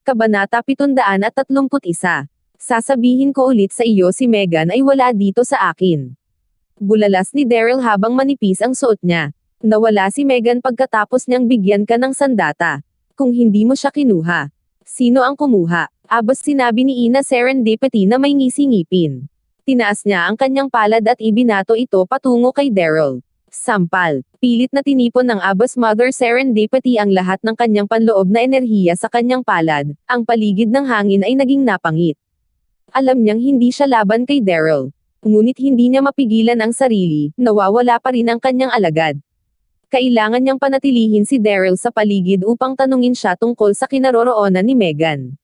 Kabanata 731. Sasabihin ko ulit sa iyo si Megan ay wala dito sa akin. Bulalas ni Daryl habang manipis ang suot niya. Nawala si Megan pagkatapos niyang bigyan ka ng sandata. Kung hindi mo siya kinuha. Sino ang kumuha? Abas sinabi ni Ina Serendipity na may ngisi-ngipin. Tinaas niya ang kanyang palad at ibinato ito patungo kay Daryl. Sampal. Pilit na tinipon ng Abbas Mother Serendipity ang lahat ng kanyang panloob na enerhiya sa kanyang palad. Ang paligid ng hangin ay naging napangit. Alam niyang hindi siya laban kay Daryl. Ngunit hindi niya mapigilan ang sarili, nawawala pa rin ang kanyang alagad. Kailangan niyang panatilihin si Daryl sa paligid upang tanungin siya tungkol sa kinaroroonan ni Megan.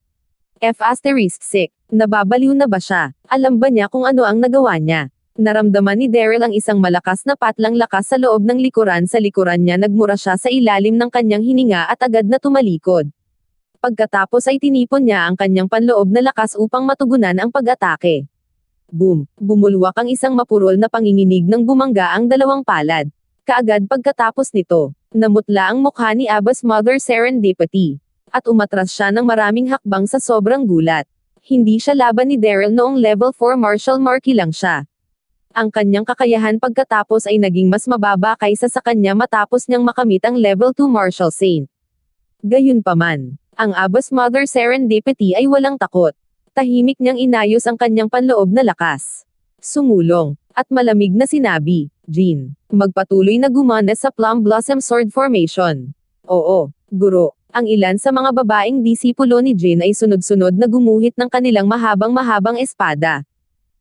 F*6. Nababaliw na ba siya? Alam ba niya kung ano ang nagawa niya? Naramdaman ni Daryl ang isang malakas na patlang lakas sa loob ng likuran. Sa likuran niya nagmura siya sa ilalim ng kanyang hininga at agad na tumalikod. Pagkatapos ay tinipon niya ang kanyang panloob na lakas upang matugunan ang pag-atake. Boom! Bumulwak ang isang mapurol na panginginig nang bumangga ang dalawang palad. Kaagad pagkatapos nito, namutla ang mukha ni Abbas Mother Serendipity. At umatras siya ng maraming hakbang sa sobrang gulat. Hindi siya laban ni Daryl noong level 4 martial marquee lang siya. Ang kanyang kakayahan pagkatapos ay naging mas mababa kaysa sa kanya matapos niyang makamit ang level 2 martial saint. Gayunpaman, ang Abbas Mother Serendipity ay walang takot. Tahimik niyang inayos ang kanyang panloob na lakas. Sumulong, at malamig na sinabi, Jean, magpatuloy na gumana sa Plum Blossom Sword Formation. Oo, guro. Ang ilan sa mga babaeng disipulo ni Jean ay sunod-sunod na gumuhit ng kanilang mahabang-mahabang espada.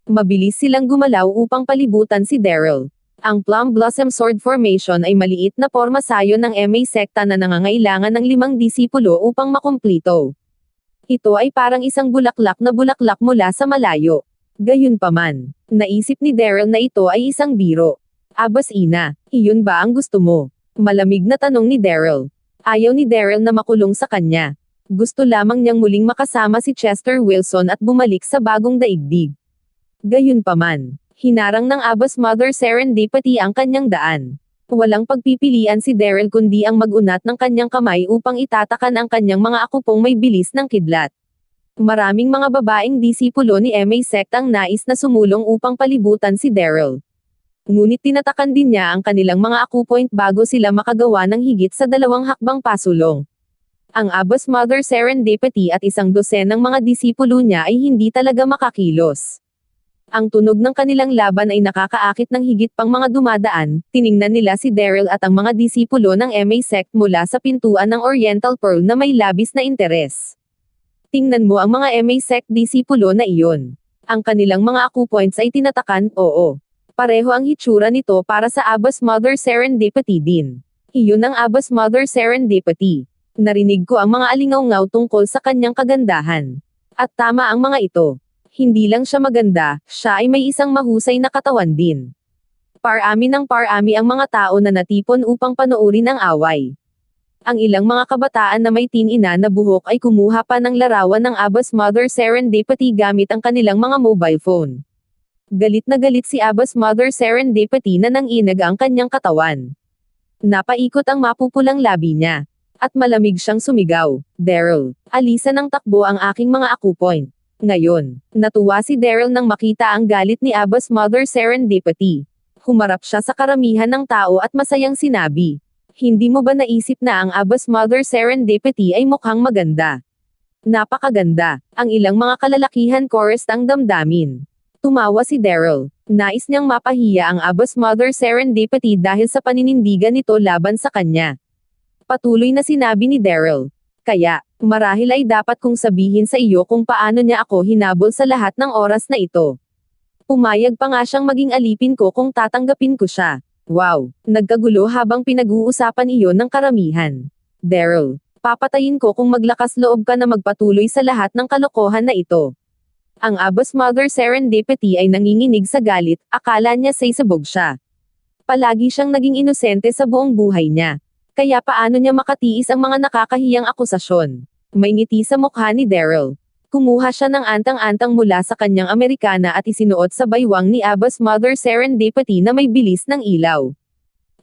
Mabilis silang gumalaw upang palibutan si Daryl. Ang Plum Blossom Sword Formation ay maliit na porma sayo ng MA sekta na nangangailangan ng 5 disipulo upang makumplito. Ito ay parang isang bulaklak na bulaklak mula sa malayo. Gayunpaman, naisip ni Daryl na ito ay isang biro. Abbas Ina, iyon ba ang gusto mo? Malamig na tanong ni Daryl. Ayaw ni Daryl na makulong sa kanya. Gusto lamang niyang muling makasama si Chester Wilson at bumalik sa bagong daigdig. Gayunpaman, hinarang ng Abbas Mother Serendipity ang kanyang daan. Walang pagpipilian si Daryl kundi ang mag-unat ng kanyang kamay upang itatakan ang kanyang mga akupong may bilis ng kidlat. Maraming mga babaeng disipulo ni MA Sect ang nais na sumulong upang palibutan si Daryl. Ngunit tinatakan din niya ang kanilang mga akupoint bago sila makagawa ng higit sa 2 hakbang pasulong. Ang Abbas Mother Serendipity at 12 ng mga disipulo niya ay hindi talaga makakilos. Ang tunog ng kanilang laban ay nakakaakit ng higit pang mga dumadaan. Tiningnan nila si Daryl at ang mga disipulo ng MA Sect mula sa pintuan ng Oriental Pearl na may labis na interes. Tingnan mo ang mga MA Sect disipulo na iyon. Ang kanilang mga akupoints ay tinatakan, oo. Pareho ang hitsura nito para sa Abbas Mother Serendipity din. Iyon ang Abbas Mother Serendipity. Narinig ko ang mga alingaw-ngaw tungkol sa kanyang kagandahan. At tama ang mga ito. Hindi lang siya maganda, siya ay may isang mahusay na katawan din. Parami ng parami ang mga tao na natipon upang panoorin ang away. Ang ilang mga kabataan na may tinina na buhok ay kumuha pa ng larawan ng Abbas Mother Serendipity gamit ang kanilang mga mobile phone. Galit na galit si Abbas Mother Serendipity na nanginag ang kanyang katawan. Napaikot ang mapupulang labi niya. At malamig siyang sumigaw, Daryl, alisan ng takbo ang aking mga akupoint. Ngayon, natuwa si Daryl nang makita ang galit ni Abbas Mother Serendipity. Humarap siya sa karamihan ng tao at masayang sinabi, hindi mo ba naisip na ang Abbas Mother Serendipity ay mukhang maganda? Napakaganda, ang ilang mga kalalakihan chorus ang damdamin. Tumawa si Daryl. Nais niyang mapahiya ang Abbas Mother Serendipity dahil sa paninindigan nito laban sa kanya. Patuloy na sinabi ni Daryl. Kaya, marahil ay dapat kong sabihin sa iyo kung paano niya ako hinabol sa lahat ng oras na ito. Pumayag pa nga siyang maging alipin ko kung tatanggapin ko siya. Wow, nagkagulo habang pinag-uusapan iyon ng karamihan. Daryl, papatayin ko kung maglakas loob ka na magpatuloy sa lahat ng kalokohan na ito. Ang Abbas Mother Serendipity ay nanginginig sa galit, akala niya sabog siya. Palagi siyang naging inosente sa buong buhay niya. Kaya paano niya makatiis ang mga nakakahiyang akusasyon? May ngiti sa mukha ni Daryl. Kumuha siya ng antang-antang mula sa kanyang Amerikana at isinuot sa baywang ni Abbas Mother Serendipity na may bilis ng ilaw.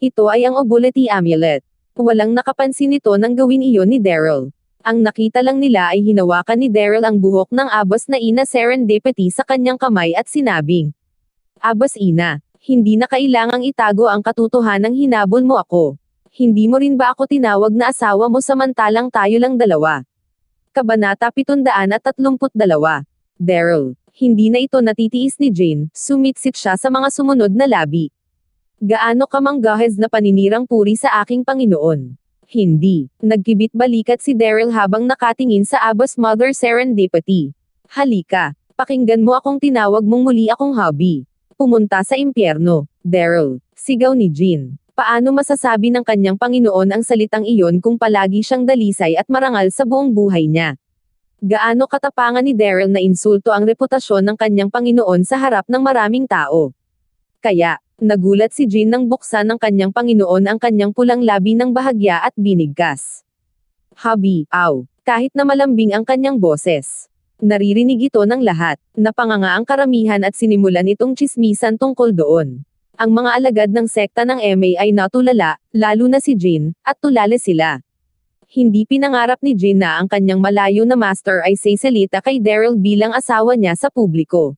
Ito ay ang Obulity Amulet. Walang nakapansin nito nang gawin iyon ni Daryl. Ang nakita lang nila ay hinawakan ni Daryl ang buhok ng Abbas na ina Serendipity sa kanyang kamay at sinabing, Abbas ina, hindi na kailangang itago ang katotohanang hinabol mo ako. Hindi mo rin ba ako tinawag na asawa mo samantalang tayo lang dalawa? Kabanata 732. Daryl, hindi na ito natitiis ni Jane, sumitsit siya sa mga sumunod na labi. Gaano ka manggahes na paninirang puri sa aking Panginoon? Hindi. Nagkibit balikat si Daryl habang nakatingin sa Abbas Mother Serendipity. Halika, pakinggan mo akong tinawag mong muli akong hubby. Pumunta sa impyerno. Daryl, sigaw ni Jean. Paano masasabi ng kanyang Panginoon ang salitang iyon kung palagi siyang dalisay at marangal sa buong buhay niya? Gaano katapangan ni Daryl na insulto ang reputasyon ng kanyang Panginoon sa harap ng maraming tao? Kaya, nagulat si Jean nang buksan ng kanyang Panginoon ang kanyang pulang labi ng bahagya at binigkas. Hubby, aw, kahit na malambing ang kanyang boses. Naririnig ito ng lahat, napanganga ang karamihan at sinimulan itong tsismisan tungkol doon. Ang mga alagad ng sekta ng MA ay natulala, lalo na si Jean, at tulala sila. Hindi pinangarap ni Jean na ang kanyang malayo na master ay sasalita kay Daryl bilang asawa niya sa publiko.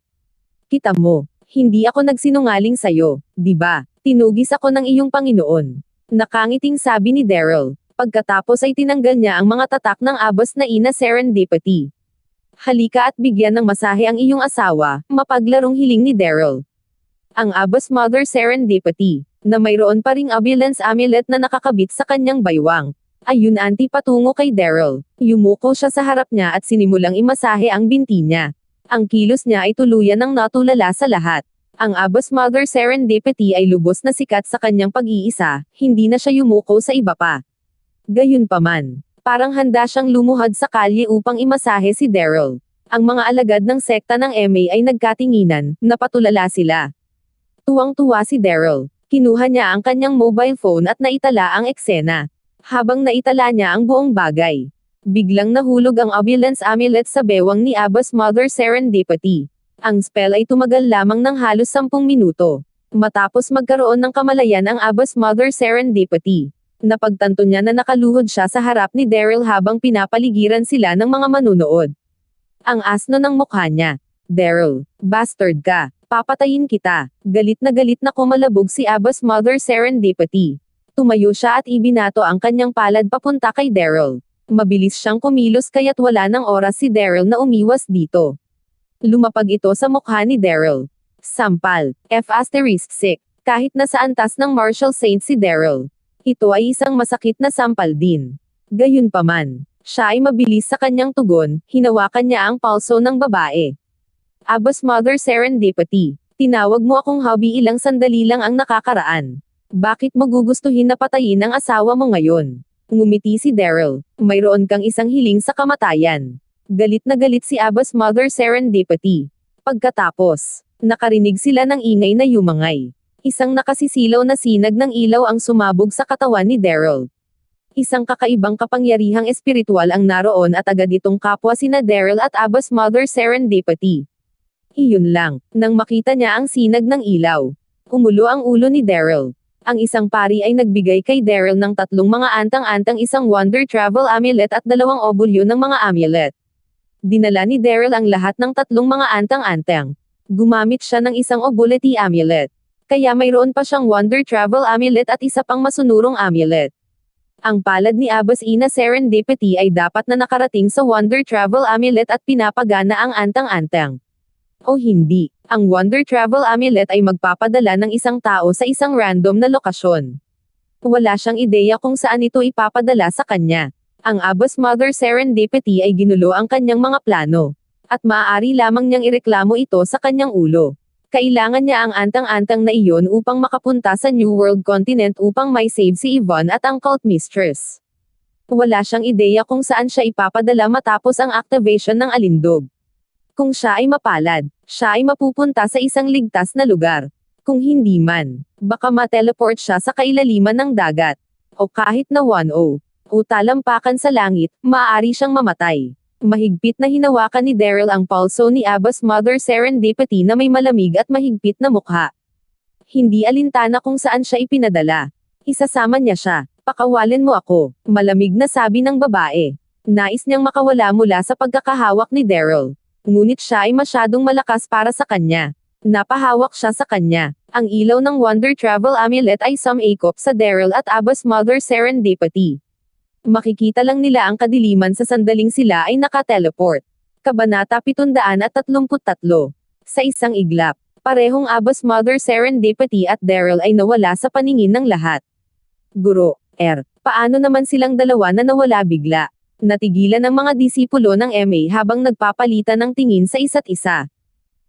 Kita mo, hindi ako nagsinungaling sa'yo, di ba? Tinugis ako ng iyong Panginoon. Nakangiting sabi ni Daryl. Pagkatapos ay tinanggal niya ang mga tatak ng Abbas na ina Serendipity. Halika at bigyan ng masahe ang iyong asawa, mapaglarong hiling ni Daryl. Ang Abbas Mother Serendipity, na mayroon pa ring ambulance amulet na nakakabit sa kanyang baywang. Ayun anti patungo kay Daryl. Yumuko siya sa harap niya at sinimulang imasahe ang binti niya. Ang kilos niya ay tuluyan ng natulala sa lahat. Ang Abbas Mother Serendipity ay lubos na sikat sa kanyang pag-iisa, hindi na siya yumuko sa iba pa. Gayunpaman, parang handa siyang lumuhad sa kalye upang imasahe si Daryl. Ang mga alagad ng sekta ng MA ay nagkatinginan, napatulala sila. Tuwang-tuwa si Daryl. Kinuha niya ang kanyang mobile phone at naitala ang eksena. Habang naitala niya ang buong bagay, biglang nahulog ang ambulance amulet sa bewang ni Abbas Mother Serendipity. Ang spell ay tumagal lamang ng halos 10 minuto. Matapos magkaroon ng kamalayan ang Abbas Mother Serendipity, napagtanto niya na nakaluhod siya sa harap ni Daryl habang pinapaligiran sila ng mga manunood. Ang asno ng mukha niya. Daryl, bastard ka, papatayin kita. Galit na kumalabog si Abbas Mother Serendipity. Tumayo siya at ibinato ang kanyang palad papunta kay Daryl. Mabilis siyang kumilos kaya't wala ng oras si Daryl na umiwas dito. Lumapag ito sa mukha ni Daryl. Sampal, F***, kahit nasa antas ng Marshall Saint si Daryl. Ito ay isang masakit na sampal din. Gayunpaman, siya ay mabilis sa kanyang tugon, hinawakan niya ang palso ng babae. Abbas Mother Serendipity, tinawag mo akong hubby ilang sandali lang ang nakakaraan. Bakit mo gugustuhin na patayin ang asawa mo ngayon? Ngumiti si Daryl. Mayroon kang isang hiling sa kamatayan. Galit na galit si Abbas Mother Serendipity. Pagkatapos, nakarinig sila ng ingay na yumangay. Isang nakasisilaw na sinag ng ilaw ang sumabog sa katawan ni Daryl. Isang kakaibang kapangyarihang espiritual ang naroon at agad itong kapwa sina Daryl at Abbas Mother Serendipity. Iyon lang, nang makita niya ang sinag ng ilaw. Umulo ang ulo ni Daryl. Ang isang pari ay nagbigay kay Daryl ng 3 mga antang-antang isang Wonder Travel Amulet at 2 obulyo ng mga amulet. Dinala ni Daryl ang lahat ng 3 mga antang-antang. Gumamit siya ng isang Obulity Amulet. Kaya mayroon pa siyang Wonder Travel Amulet at isa pang masunurong amulet. Ang palad ni Abbas ina Serendipity ay dapat na nakarating sa Wonder Travel Amulet at pinapagana ang antang-antang. O hindi, ang Wonder Travel Amulet ay magpapadala ng isang tao sa isang random na lokasyon. Wala siyang ideya kung saan ito ipapadala sa kanya. Ang Abbas Mother Serendipity ay ginulo ang kanyang mga plano. At maaari lamang niyang ireklamo ito sa kanyang ulo. Kailangan niya ang antang-antang na iyon upang makapunta sa New World Continent upang may save si Yvonne at ang cult mistress. Wala siyang ideya kung saan siya ipapadala matapos ang activation ng alindog. Kung siya ay mapalad, siya ay mapupunta sa isang ligtas na lugar. Kung hindi man, baka ma-teleport siya sa kailaliman ng dagat. O kahit na 1-0, o talampakan sa langit, maaari siyang mamatay. Mahigpit na hinawakan ni Daryl ang palso ni Abbas Mother Serendipity na may malamig at mahigpit na mukha. Hindi alintana kung saan siya ipinadala. Isasama niya siya. Pakawalan mo ako, malamig na sabi ng babae. Nais niyang makawala mula sa pagkakahawak ni Daryl. Ngunit siya ay masyadong malakas para sa kanya. Napahawak siya sa kanya. Ang ilaw ng Wonder Travel Amulet ay sumakop sa Daryl at Abba's Mother Serendipity. Makikita lang nila ang kadiliman sa sandaling sila ay nakateleport. Kabanata 733. Sa isang iglap, parehong Abba's Mother Serendipity at Daryl ay nawala sa paningin ng lahat. Guro, paano naman silang dalawa na nawala bigla? Natigilan ang mga disipulo ng MA habang nagpapalitan ng tingin sa isa't isa.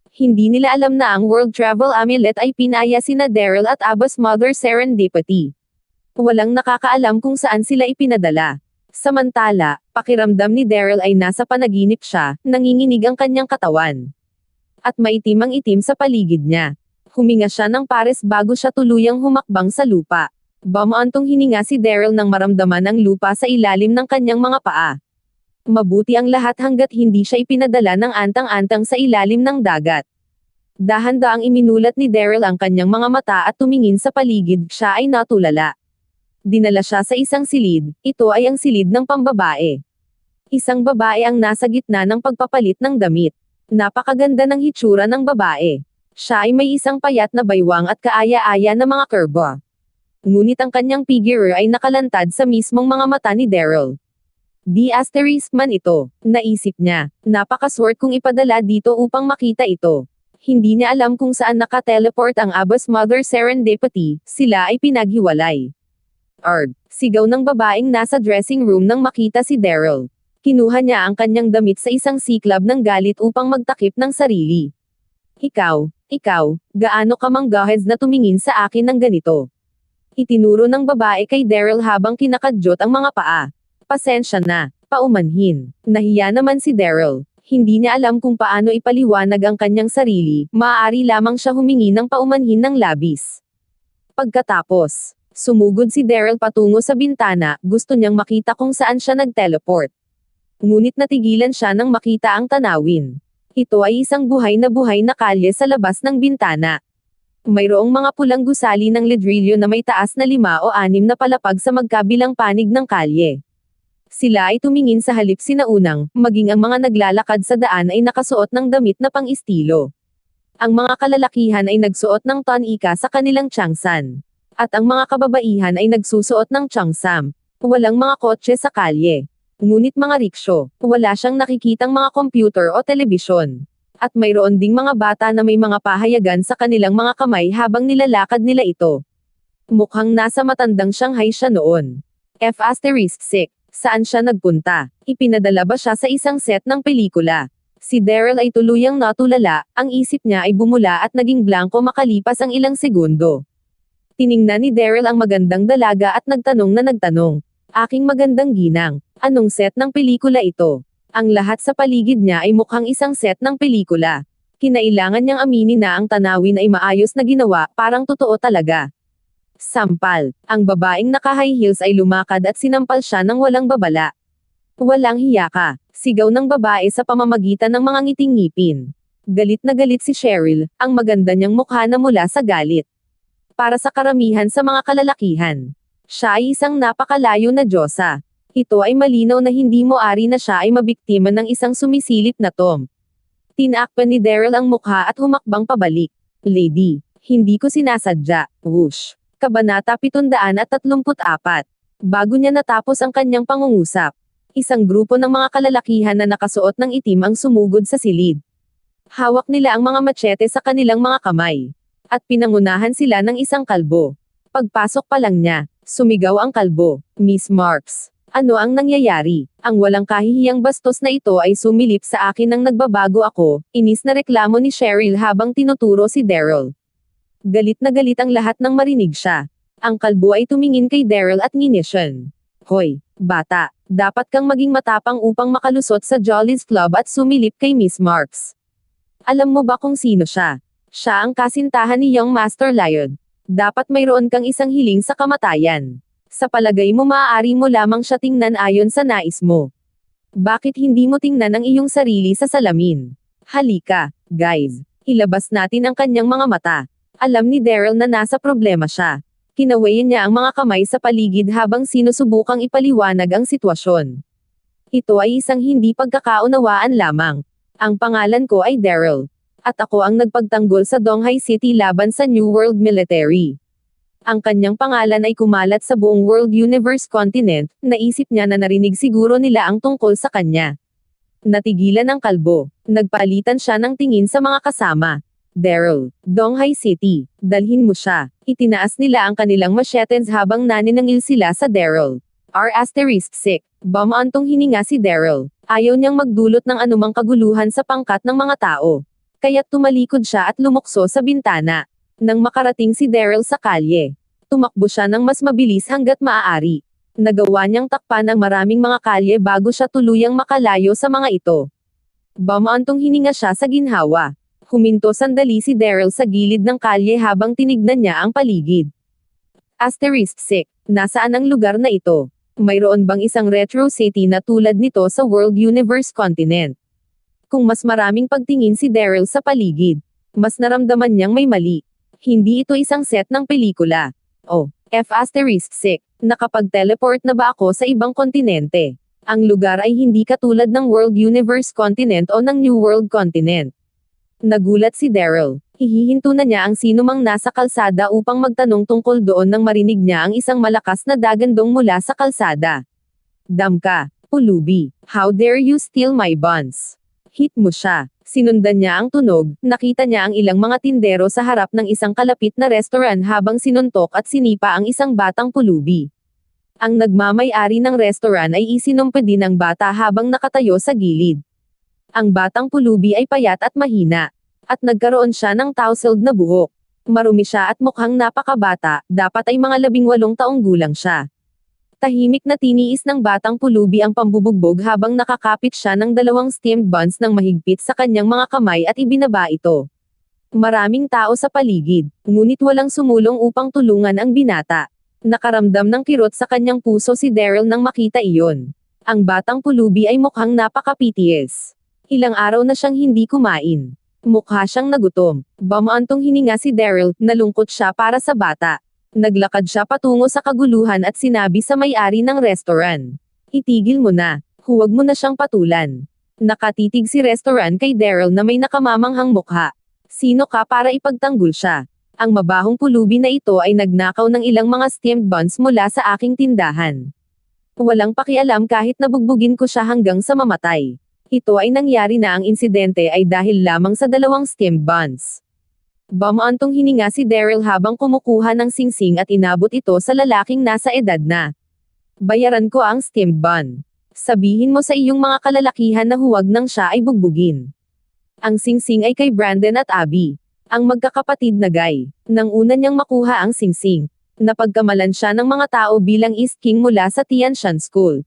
Hindi nila alam na ang World Travel Amulet ay pinaya sina Daryl at Abba's Mother Serendipity. Walang nakakaalam kung saan sila ipinadala. Samantala, pakiramdam ni Daryl ay nasa panaginip siya, nanginginig ang kanyang katawan. At maitim ang itim sa paligid niya. Huminga siya ng pares bago siya tuluyang humakbang sa lupa. Bumaantong hininga si Daryl nang maramdaman ang lupa sa ilalim ng kanyang mga paa. Mabuti ang lahat hanggat hindi siya ipinadala ng antang-antang sa ilalim ng dagat. Dahan-daang iminulat ni Daryl ang kanyang mga mata at tumingin sa paligid, siya ay natulala. Dinala siya sa isang silid, ito ay ang silid ng pambabae. Isang babae ang nasa gitna ng pagpapalit ng damit. Napakaganda ng hitsura ng babae. Siya ay may isang payat na baywang at kaaya-aya na mga kurba. Ngunit ang kanyang figure ay nakalantad sa mismong mga mata ni Daryl. Di asterisk man ito, naisip niya. Napakaswerte kung ipadala dito upang makita ito. Hindi niya alam kung saan nakateleport ang Abba's Mother Serendipity, sila ay pinaghiwalay. Sigaw ng babaeng nasa dressing room nang makita si Daryl. Kinuha niya ang kanyang damit sa isang siklab ng galit upang magtakip ng sarili. Ikaw, gaano ka manggahez na tumingin sa akin ng ganito? Itinuro ng babae kay Daryl habang kinakadyot ang mga paa. Pasensya na, paumanhin. Nahiya naman si Daryl. Hindi niya alam kung paano ipaliwanag ang kanyang sarili, maaari lamang siya humingi ng paumanhin ng labis. Pagkatapos, sumugod si Daryl patungo sa bintana, gusto niyang makita kung saan siya nag-teleport. Ngunit natigilan siya nang makita ang tanawin. Ito ay isang buhay na kalye sa labas ng bintana. Mayroong mga pulang gusali ng ledrilyo na may taas na 5 o 6 na palapag sa magkabilang panig ng kalye. Sila ay tumingin sa halip sinaunang, maging ang mga naglalakad sa daan ay nakasuot ng damit na pang-estilo. Ang mga kalalakihan ay nagsuot ng tonika sa kanilang tiangsan. At ang mga kababaihan ay nagsusuot ng tiangsam. Walang mga kotse sa kalye. Ngunit mga riksyo, wala siyang nakikitang mga computer o telebisyon. At mayroon ding mga bata na may mga pahayagan sa kanilang mga kamay habang nilalakad nila ito. Mukhang nasa matandang Shanghai siya noon. F*6. Saan siya nagpunta? Ipinadala ba siya sa isang set ng pelikula? Si Daryl ay tuluyang natulala, ang isip niya ay bumula at naging blanko makalipas ang ilang segundo. Tiningnan ni Daryl ang magandang dalaga at nagtanong. Aking magandang ginang, anong set ng pelikula ito? Ang lahat sa paligid niya ay mukhang isang set ng pelikula. Kinailangan niyang aminin na ang tanawin ay maayos na ginawa, parang totoo talaga. Sampal, ang babaeng naka-high heels ay lumakad at sinampal siya ng walang babala. Walang hiya ka, sigaw ng babae sa pamamagitan ng mga ngiting ngipin. Galit na galit si Cheryl, ang maganda niyang mukha na mula sa galit. Para sa karamihan sa mga kalalakihan, siya ay isang napakalayo na diyosa. Ito ay malinaw na hindi moari na siya ay mabiktima ng isang sumisilip na Tom. Tinakpan ni Daryl ang mukha at humakbang pabalik. Lady, hindi ko sinasadya. Whoosh. Kabanata 734. Bago niya natapos ang kanyang pangungusap, isang grupo ng mga kalalakihan na nakasuot ng itim ang sumugod sa silid. Hawak nila ang mga machete sa kanilang mga kamay. At pinangunahan sila ng isang kalbo. Pagpasok pa lang niya, sumigaw ang kalbo, Miss Marks. Ano ang nangyayari? Ang walang kahihiyang bastos na ito ay sumilip sa akin nang nagbabago ako, inis na reklamo ni Cheryl habang tinuturo si Daryl. Galit na galit ang lahat nang marinig siya. Ang kalbo ay tumingin kay Daryl at nginisyon. Hoy, bata, dapat kang maging matapang upang makalusot sa Jolly's Club at sumilip kay Miss Marks. Alam mo ba kung sino siya? Siya ang kasintahan ni Young Master Lion. Dapat mayroon kang isang hiling sa kamatayan. Sa palagay mo maaari mo lamang siya tingnan ayon sa nais mo. Bakit hindi mo tingnan ang iyong sarili sa salamin? Halika, guys. Ilabas natin ang kanyang mga mata. Alam ni Daryl na nasa problema siya. Kinawayan niya ang mga kamay sa paligid habang sinusubukang ipaliwanag ang sitwasyon. Ito ay isang hindi pagkakaunawaan lamang. Ang pangalan ko ay Daryl. At ako ang nagpagtanggol sa Donghai City laban sa New World Military. Ang kanyang pangalan ay kumalat sa buong World Universe Continent, naisip niya na narinig siguro nila ang tungkol sa kanya. Natigilan ang kalbo. Nagpalitan siya ng tingin sa mga kasama. Daryl, Donghai City, dalhin mo siya. Itinaas nila ang kanilang machetes habang naninangil sila sa Daryl. R*6. Bamaantong hininga si Daryl. Ayaw niyang magdulot ng anumang kaguluhan sa pangkat ng mga tao. Kaya't tumalikod siya at lumukso sa bintana. Nang makarating si Daryl sa kalye, tumakbo siya ng mas mabilis hanggat maaari. Nagawa niyang takpan ang maraming mga kalye bago siya tuluyang makalayo sa mga ito. Bamaantong hininga siya sa ginhawa. Huminto sandali si Daryl sa gilid ng kalye habang tinignan niya ang paligid. *6. Nasaan ang lugar na ito? Mayroon bang isang retro city na tulad nito sa World Universe Continent? Kung mas maraming pagtingin si Daryl sa paligid, mas naramdaman niyang may mali. Hindi ito isang set ng pelikula. Oh, F*6. Nakapag-teleport na ba ako sa ibang kontinente? Ang lugar ay hindi katulad ng World Universe Continent o ng New World Continent. Nagulat si Daryl. Hihihinto na niya ang sinumang nasa kalsada upang magtanong tungkol doon nang marinig niya ang isang malakas na dagandong mula sa kalsada. Damka, pulubi. How dare you steal my buns? Hit mo siya. Sinundan niya ang tunog, nakita niya ang ilang mga tindero sa harap ng isang kalapit na restaurant habang sinuntok at sinipa ang isang batang pulubi. Ang nagmamay-ari ng restaurant ay isinumpad din ng bata habang nakatayo sa gilid. Ang batang pulubi ay payat at mahina. At nagkaroon siya ng tousled na buhok. Marumi siya at mukhang napakabata, dapat ay mga 18 taong gulang siya. Tahimik na tiniis ng batang pulubi ang pambubugbog habang nakakapit siya ng 2 steamed buns ng mahigpit sa kanyang mga kamay at ibinaba ito. Maraming tao sa paligid, ngunit walang sumulong upang tulungan ang binata. Nakaramdam ng kirot sa kanyang puso si Daryl nang makita iyon. Ang batang pulubi ay mukhang napaka-PTS. Ilang araw na siyang hindi kumain. Mukha siyang nagutom. Bamaantong hininga si Daryl, nalungkot siya para sa bata. Naglakad siya patungo sa kaguluhan at sinabi sa may-ari ng restaurant. Itigil mo na. Huwag mo na siyang patulan. Nakatitig si restaurant kay Daryl na may nakamamanghang mukha. Sino ka para ipagtanggol siya? Ang mabahong pulubi na ito ay nagnakaw ng ilang mga steamed buns mula sa aking tindahan. Walang pakialam kahit nabugbugin ko siya hanggang sa mamatay. Ito ay nangyari na ang insidente ay dahil lamang sa 2 steamed buns. Bamaantong hininga si Daryl habang kumukuha ng singsing at inabot ito sa lalaking nasa edad na. Bayaran ko ang steamed bun. Sabihin mo sa iyong mga kalalakihan na huwag nang siya ay bugbugin. Ang singsing ay kay Brandon at Abby, ang magkakapatid na guy. Nang una niyang makuha ang singsing, napagkamalan siya ng mga tao bilang East King mula sa Tianshan School.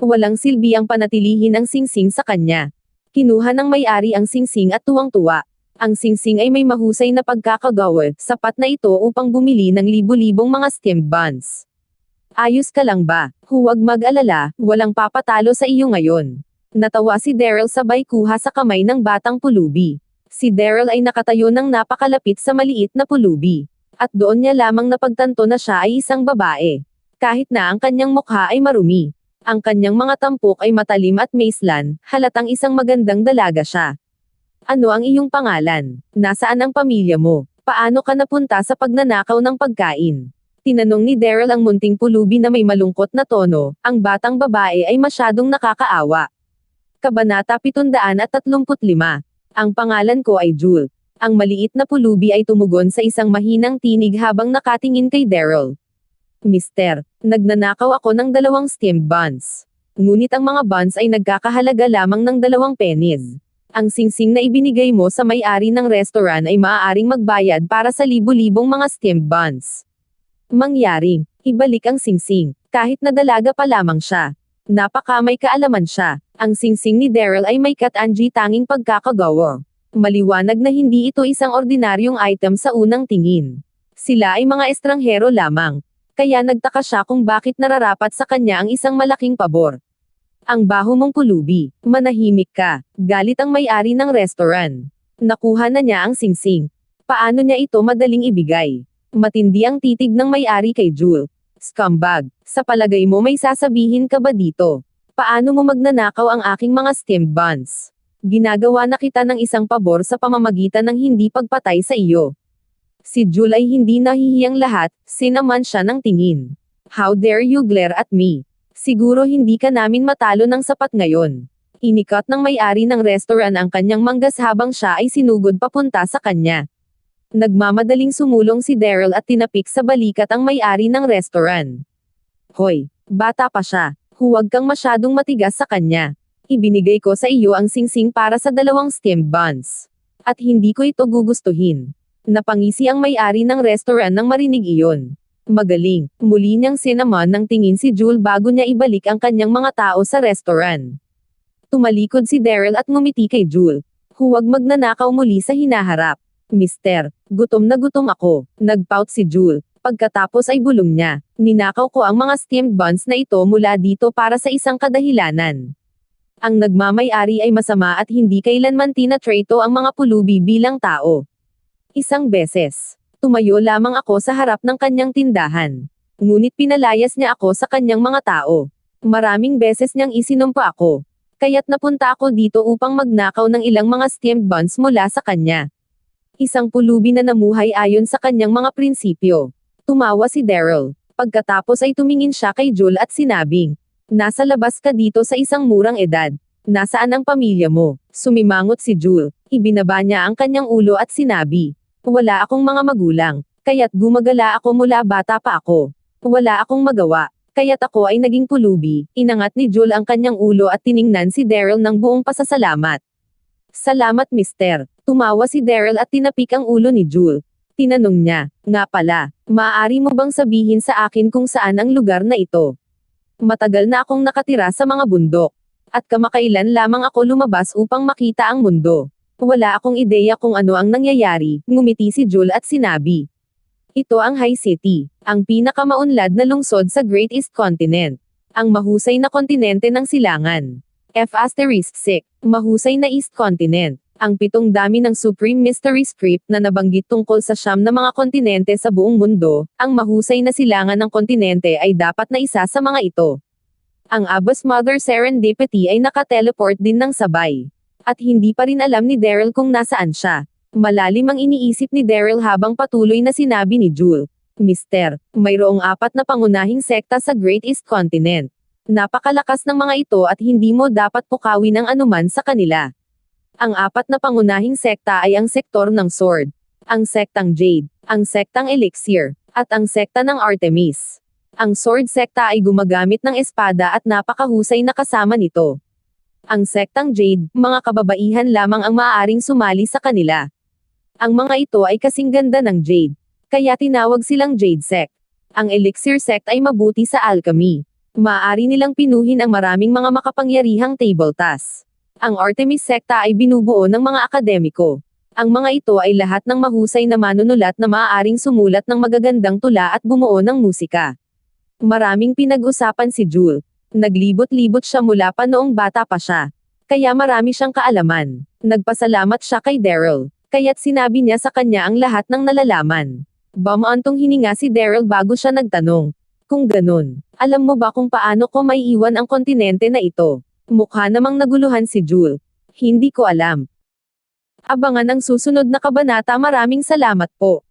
Walang silbi ang panatilihin ang singsing sa kanya. Kinuha ng may-ari ang singsing at tuwang-tuwa. Ang singsing ay may mahusay na pagkakagawa, sapat na ito upang bumili ng libu-libong mga steamed buns. Ayos ka lang ba? Huwag mag-alala, walang papatalo sa iyo ngayon. Natawa si Daryl sabay kuha sa kamay ng batang pulubi. Si Daryl ay nakatayo ng napakalapit sa maliit na pulubi. At doon niya lamang napagtanto na siya ay isang babae. Kahit na ang kanyang mukha ay marumi. Ang kanyang mga tampok ay matalim at maislan, halatang isang magandang dalaga siya. Ano ang iyong pangalan? Nasaan ang pamilya mo? Paano ka napunta sa pagnanakaw ng pagkain? Tinanong ni Daryl ang munting pulubi na may malungkot na tono, ang batang babae ay masyadong nakakaawa. Kabanata 735. Ang pangalan ko ay Jewel. Ang maliit na pulubi ay tumugon sa isang mahinang tinig habang nakatingin kay Daryl. Mister, nagnanakaw ako ng 2 steamed buns. Ngunit ang mga buns ay nagkakahalaga lamang ng 2 pennies. Ang singsing na ibinigay mo sa may-ari ng restaurant ay maaaring magbayad para sa libu-libong mga steamed buns. Mangyaring, ibalik ang singsing, kahit na dalaga pa lamang siya. Napaka may kaalaman siya. Ang singsing ni Daryl ay may katangi tanging pagkakagawa. Maliwanag na hindi ito isang ordinaryong item sa unang tingin. Sila ay mga estranghero lamang. Kaya nagtaka siya kung bakit nararapat sa kanya ang isang malaking pabor. Ang baho mong pulubi, manahimik ka, galit ang may-ari ng restaurant. Nakuha na niya ang singsing. Paano niya ito madaling ibigay? Matindi ang titig ng may-ari kay Jewel. Scumbag, sa palagay mo may sasabihin ka ba dito? Paano mo magnanakaw ang aking mga steamed buns? Ginagawa na kita ng isang pabor sa pamamagitan ng hindi pagpatay sa iyo. Si Jul ay hindi nahihiyang lahat, sinaman siya ng tingin. How dare you glare at me? Siguro hindi ka namin matalo ng sapat ngayon. Inikat ng may-ari ng restaurant ang kanyang manggas habang siya ay sinugod papunta sa kanya. Nagmamadaling sumulong si Daryl at tinapik sa balikat ang may-ari ng restaurant. Hoy, bata pa siya. Huwag kang masyadong matigas sa kanya. Ibinigay ko sa iyo ang singsing para sa 2 steamed buns. At hindi ko ito gugustuhin. Napangisi ang may-ari ng restaurant nang marinig iyon. Magaling, muli niyang sinamon ng tingin si Jul bago niya ibalik ang kanyang mga tao sa restaurant. Tumalikod si Daryl at ngumiti kay Jul. Huwag magnanakaw muli sa hinaharap. Mister, gutom na gutom ako. Nagpout si Jul. Pagkatapos ay bulong niya. Ninakaw ko ang mga steamed buns na ito mula dito para sa isang kadahilanan. Ang nagmamay-ari ay masama at hindi kailanman tinatrato ang mga pulubi bilang tao. Isang beses, tumayo lamang ako sa harap ng kanyang tindahan. Ngunit pinalayas niya ako sa kanyang mga tao. Maraming beses niyang isinumpa ako. Kaya't napunta ako dito upang magnakaw ng ilang mga steamed buns mula sa kanya. Isang pulubi na namuhay ayon sa kanyang mga prinsipyo. Tumawa si Daryl. Pagkatapos ay tumingin siya kay Jul at sinabing, "Nasa labas ka dito sa isang murang edad. Nasaan ang pamilya mo?" Sumimangot si Jul. Ibinaba niya ang kanyang ulo at sinabi, "Wala akong mga magulang, kaya't gumagala ako mula bata pa ako. Wala akong magawa, kaya't ako ay naging pulubi." Inangat ni Jul ang kanyang ulo at tiningnan si Daryl ng buong pasasalamat. "Salamat mister." Tumawa si Daryl at tinapik ang ulo ni Jul. Tinanong niya, "Nga pala, maaari mo bang sabihin sa akin kung saan ang lugar na ito?" "Matagal na akong nakatira sa mga bundok. At kamakailan lamang ako lumabas upang makita ang mundo. Wala akong ideya kung ano ang nangyayari." Ngumiti si Jul at sinabi, "Ito ang High City, ang pinakamaunlad na lungsod sa Great East Continent. Ang mahusay na kontinente ng silangan. F***, mahusay na East Continent. Ang 7 dami ng Supreme Mystery Script na nabanggit tungkol sa 9 na mga kontinente sa buong mundo, ang mahusay na silangan ng kontinente ay dapat na isa sa mga ito. Ang Abbas Mother Serendipity ay nakateleport din ng sabay. At hindi pa rin alam ni Daryl kung nasaan siya. Malalim ang iniisip ni Daryl habang patuloy na sinabi ni Jul, "Mister, mayroong 4 na pangunahing sekta sa Great East Continent. Napakalakas ng mga ito at hindi mo dapat pukawin ang anuman sa kanila. Ang 4 na pangunahing sekta ay ang sektor ng Sword, ang sektang Jade, ang sektang Elixir, at ang sekta ng Artemis. Ang Sword sekta ay gumagamit ng espada at napakahusay na kasama nito. Ang sektang Jade, mga kababaihan lamang ang maaaring sumali sa kanila. Ang mga ito ay kasing ganda ng Jade, kaya tinawag silang Jade Sect. Ang Elixir Sect ay mabuti sa alchemy. Maaari nilang pinuhin ang maraming mga makapangyarihang table tasks. Ang Artemis sekta ay binubuo ng mga akademiko. Ang mga ito ay lahat ng mahusay na manunulat na maaaring sumulat ng magagandang tula at bumuo ng musika." Maraming pinag-usapan si Jul. Naglibot-libot siya mula pa noong bata pa siya. Kaya marami siyang kaalaman. Nagpasalamat siya kay Daryl. Kaya't sinabi niya sa kanya ang lahat ng nalalaman. Bumaantong hininga si Daryl bago siya nagtanong, "Kung ganun, alam mo ba kung paano ko maiiwan ang kontinente na ito?" Mukha namang naguluhan si Jul. "Hindi ko alam." Abangan ang susunod na kabanata. Maraming salamat po.